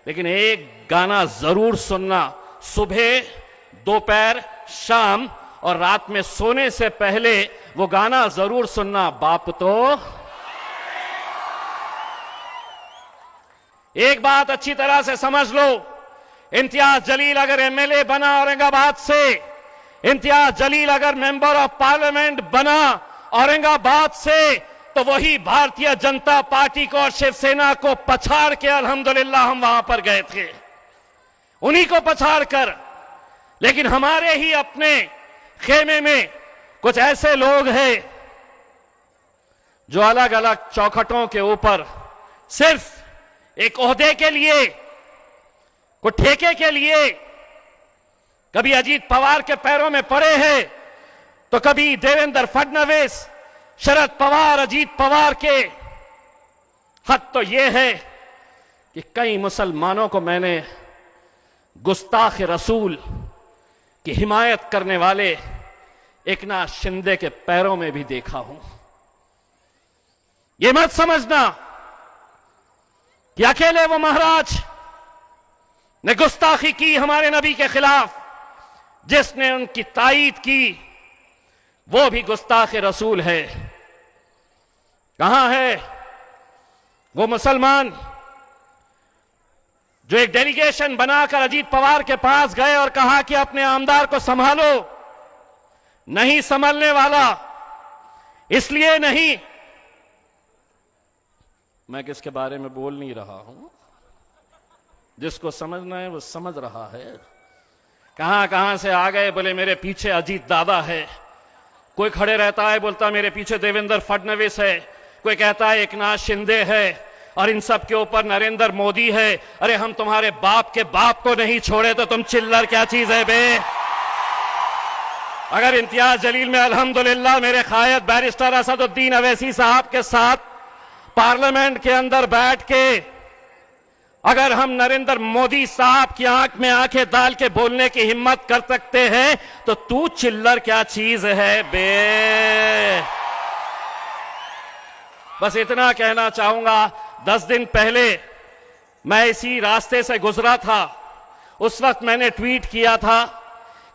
लेकिन एक गाना जरूर सुनना, सुबह, दोपहर, शाम और रात में सोने से पहले वो गाना जरूर सुनना, बाप तो। एक बात अच्छी तरह से समझ लो, इम्तियाज जलील अगर एमएलए बना औरंगाबाद से, इम्तियाज जलील अगर मेंबर ऑफ पार्लियामेंट बना औरंगाबाद से, तो वही भारतीय जनता पार्टी को और शिवसेना को पछाड़ के अल्हम्दुलिल्लाह हम वहां पर गए थे, उन्हीं को पछाड़ कर। लेकिन हमारे ही अपने खेमे में कुछ ऐसे लोग हैं जो अलग अलग चौखटों के ऊपर सिर्फ एक ओहदे के लिए, कुछ ठेके के लिए, कभी अजीत पवार के पैरों में पड़े हैं तो कभी देवेंद्र फडणवीस, शरद पवार, अजीत पवार के। हद तो यह है कि कई मुसलमानों को मैंने गुस्ताख रसूल की हिमायत करने वाले एकनाथ शिंदे के पैरों में भी देखा हूं। यह मत समझना कि अकेले वो महाराज ने गुस्ताखी की हमारे नबी के खिलाफ, जिसने उनकी तायीद की वो भी गुस्ताख रसूल है। कहां है वो मुसलमान जो एक डेलीगेशन बनाकर अजीत पवार के पास गए और कहा कि अपने आमदार को संभालो? नहीं संभालने वाला, इसलिए नहीं, मैं किसके बारे में बोल नहीं रहा हूं, जिसको समझना है वो समझ रहा है। कहां कहां से आ गए, बोले मेरे पीछे अजीत दादा है, कोई खड़े रहता है बोलता मेरे पीछे देवेंद्र फडणवीस है, कोई कहता है एकनाथ शिंदे है, और इन सब के ऊपर नरेंद्र मोदी है। अरे हम तुम्हारे बाप के बाप को नहीं छोड़े तो तुम चिल्लर क्या चीज है बे? अगर इम्तियाज जलील में अल्हम्दुलिल्लाह मेरे कायद बैरिस्टर असदुद्दीन अवैसी साहब के साथ पार्लियामेंट के अंदर बैठ के अगर हम नरेंद्र मोदी साहब की आंख में आंखें डाल के बोलने की हिम्मत कर सकते हैं, तो तू चिल्लर क्या चीज है बे? बस इतना कहना चाहूंगा। 10 दिन पहले मैं इसी रास्ते से गुजरा था, उस वक्त मैंने ट्वीट किया था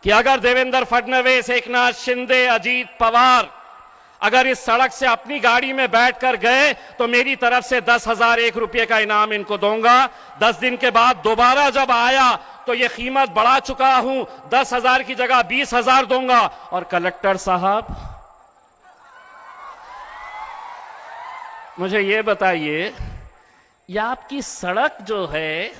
कि अगर देवेंद्र फडणवीस, एकनाथ शिंदे, अजीत पवार अगर इस सड़क से अपनी गाड़ी में बैठकर गए तो मेरी तरफ से 10,001 रुपये का इनाम इनको दूंगा। 10 दिन के बाद दोबारा जब आया तो ये कीमत बढ़ा चुका हूं, 10,000 की जगह 20,000 दूंगा। और कलेक्टर साहब मुझे ये बताइए, ये आपकी सड़क जो है